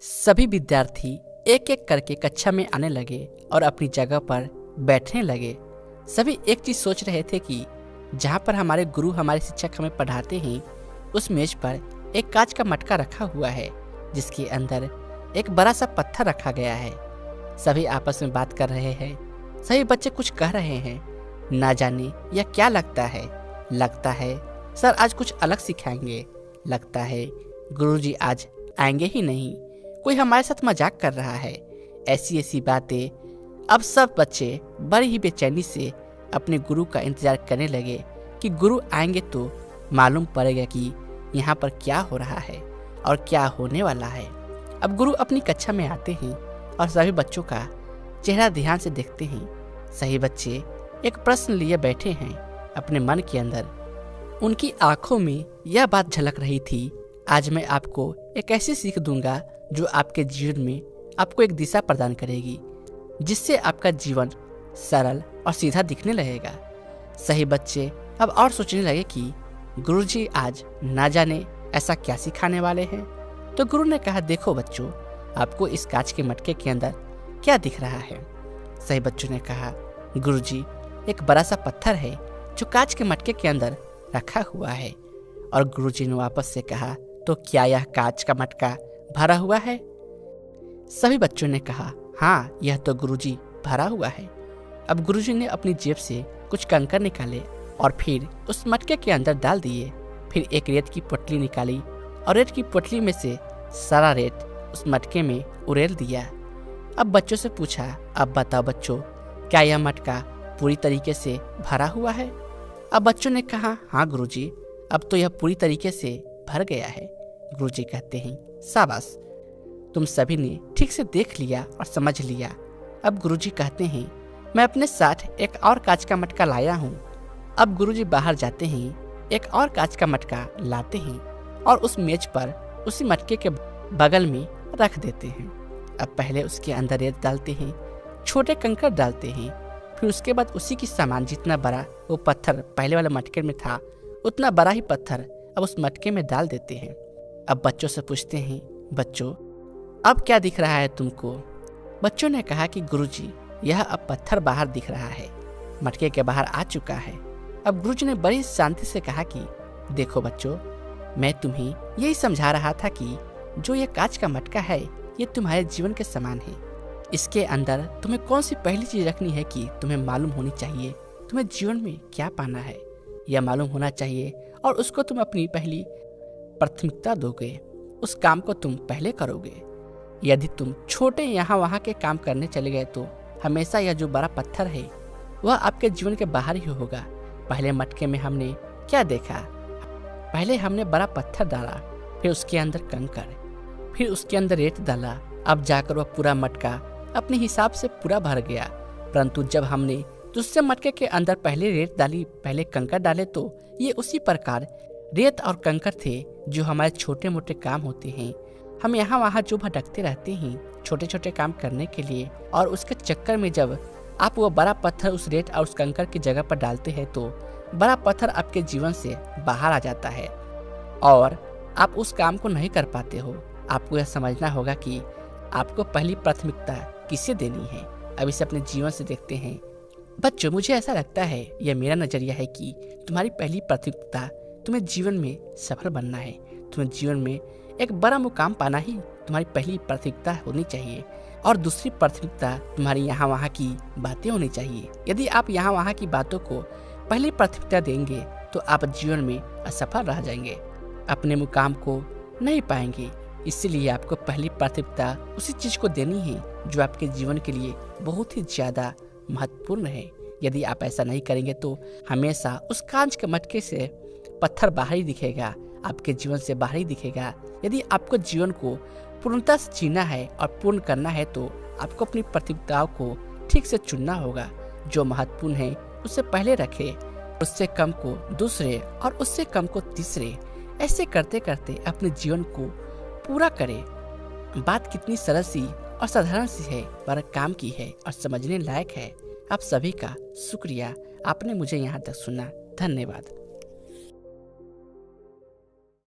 सभी विद्यार्थी एक एक करके कक्षा में आने लगे और अपनी जगह पर बैठने लगे। सभी एक चीज सोच रहे थे कि जहाँ पर हमारे गुरु हमारे शिक्षक हमें पढ़ाते हैं उस मेज पर एक कांच का मटका रखा हुआ है जिसके अंदर एक बड़ा सा पत्थर रखा गया है। सभी आपस में बात कर रहे हैं। सभी बच्चे कुछ कह रहे हैं। ना जाने यह क्या लगता है सर आज कुछ अलग सिखाएंगे। लगता है गुरुजी आज आएंगे ही नहीं। कोई हमारे साथ मजाक कर रहा है। ऐसी ऐसी बातें। अब सब बच्चे बड़ी ही बेचैनी से अपने गुरु का इंतजार करने लगे कि गुरु आएंगे तो मालूम पड़ेगा कि यहाँ पर क्या हो रहा है और क्या होने वाला है। अब गुरु अपनी कक्षा में आते हैं और सभी बच्चों का चेहरा ध्यान से देखते हैं। सही बच्चे एक प्रश्न लिए बैठे हैं अपने मन के अंदर। उनकी आंखों में यह बात झलक रही थी, आज मैं आपको एक ऐसी सीख दूंगा जो आपके जीवन में आपको एक दिशा प्रदान करेगी, जिससे आपका जीवन सरल और सीधा दिखने लगेगा। सही बच्चे अब और सोचने लगे कि गुरुजी आज ना जाने ऐसा क्या सिखाने वाले हैं। तो गुरु ने कहा, देखो बच्चों, आपको इस कांच के मटके के अंदर क्या दिख रहा है। सही बच्चों ने कहा, गुरुजी एक बड़ा सा पत्थर है जो कांच के मटके के अंदर रखा हुआ है। और गुरुजी ने वापस से कहा, तो क्या यह कांच का मटका भरा हुआ है। सभी बच्चों ने कहा, हाँ यह तो गुरुजी भरा हुआ है। अब गुरुजी ने अपनी जेब से कुछ कंकर निकाले और फिर उस मटके के अंदर डाल दिए। फिर एक रेत की पोटली निकाली और रेत की पोटली में से सारा रेत उस मटके में उड़ेल दिया। अब बच्चों से पूछा, अब बताओ बच्चों, क्या यह मटका पूरी तरीके से भरा हुआ है। अब बच्चों ने कहा, हाँ गुरुजी, अब तो यह पूरी तरीके से भर गया है। गुरुजी कहते हैं, शाबाश, तुम सभी ने ठीक से देख लिया और समझ लिया। अब गुरुजी कहते हैं, मैं अपने साथ एक और कांच का मटका लाया हूँ। अब गुरुजी बाहर जाते हैं, एक और कांच का मटका लाते हैं और उस मेज पर उसी मटके के बगल में रख देते हैं। अब पहले उसके अंदर रेत डालते हैं, छोटे कंकड़ डालते हैं। फिर उसके बाद उसी की सामान जितना बड़ा वो पत्थर पहले वाले मटके में था उतना बड़ा ही पत्थर अब उस मटके में डाल देते हैं। अब बच्चों से पूछते हैं, बच्चों अब क्या दिख रहा है तुमको। बच्चों ने कहा कि गुरुजी यह अब पत्थर बाहर दिख रहा है, मटके के बाहर आ चुका है। अब गुरुजी ने बड़ी शांति से कहा कि देखो बच्चों, मैं तुम्हें यही समझा रहा था कि जो ये कांच का मटका है ये तुम्हारे जीवन के समान है। इसके अंदर तुम्हें कौन सी पहली चीज रखनी है कि तुम्हें मालूम होनी चाहिए तुम्हें जीवन में क्या पाना है, यह मालूम होना चाहिए और उसको तुम अपनी पहली प्राथमिकता दोगे। उस काम को तुम पहले करोगे। यदि तुम छोटे यहाँ वहाँ के काम करने चले गए तो हमेशा यह जो बड़ा पत्थर है वह आपके जीवन के बाहर ही होगा। पहले मटके में हमने क्या देखा, पहले हमने बड़ा पत्थर डाला, फिर उसके अंदर कंकड़, फिर उसके अंदर रेत डाला। अब जाकर वह पूरा मटका अपने हिसाब से पूरा भर गया। परंतु जब हमने दूसरे मटके के अंदर पहले रेत डाली, पहले कंकड़ डाले, तो ये उसी प्रकार रेत और कंकड़ थे जो हमारे छोटे मोटे काम होते हैं। हम यहाँ वहाँ जो भटकते रहते हैं छोटे छोटे काम करने के लिए, और उसके चक्कर में जब आप वो बड़ा पत्थर उस रेत और उस कंकड़ की जगह पर डालते हैं तो बड़ा पत्थर आपके जीवन से बाहर आ जाता है और आप उस काम को नहीं कर पाते हो। आपको यह समझना होगा कि आपको पहली प्राथमिकता किसे देनी है। अब इसे अपने जीवन से देखते हैं। बच्चों, मुझे ऐसा लगता है, यह मेरा नजरिया है कि तुम्हारी पहली प्राथमिकता तुम्हें जीवन में सफल बनना है। तुम्हें जीवन में एक बड़ा मुकाम पाना ही तुम्हारी पहली प्राथमिकता होनी चाहिए और दूसरी प्राथमिकता तुम्हारी यहाँ वहाँ की बातें होनी चाहिए। यदि आप यहाँ वहाँ की बातों को पहली प्राथमिकता देंगे तो आप जीवन में असफल रह जाएंगे, अपने मुकाम को नहीं पाएंगे। इसलिए आपको पहली प्राथमिकता उसी चीज को देनी है जो आपके जीवन के लिए बहुत ही ज्यादा महत्वपूर्ण है। यदि आप ऐसा नहीं करेंगे तो हमेशा उस कांच के मटके से पत्थर बाहर ही दिखेगा, आपके जीवन से बाहर ही दिखेगा। यदि आपको जीवन को पूर्णता से जीना है और पूर्ण करना है तो आपको अपनी प्राथमिकताओं को ठीक से चुनना होगा। जो महत्वपूर्ण है उसे पहले रखे, उससे कम को दूसरे और उससे कम को तीसरे। ऐसे करते करते अपने जीवन को पूरा करें। बात कितनी सरल सी और साधारण सी है पर काम की है और समझने लायक है। आप सभी का शुक्रिया, आपने मुझे यहाँ तक सुना। धन्यवाद।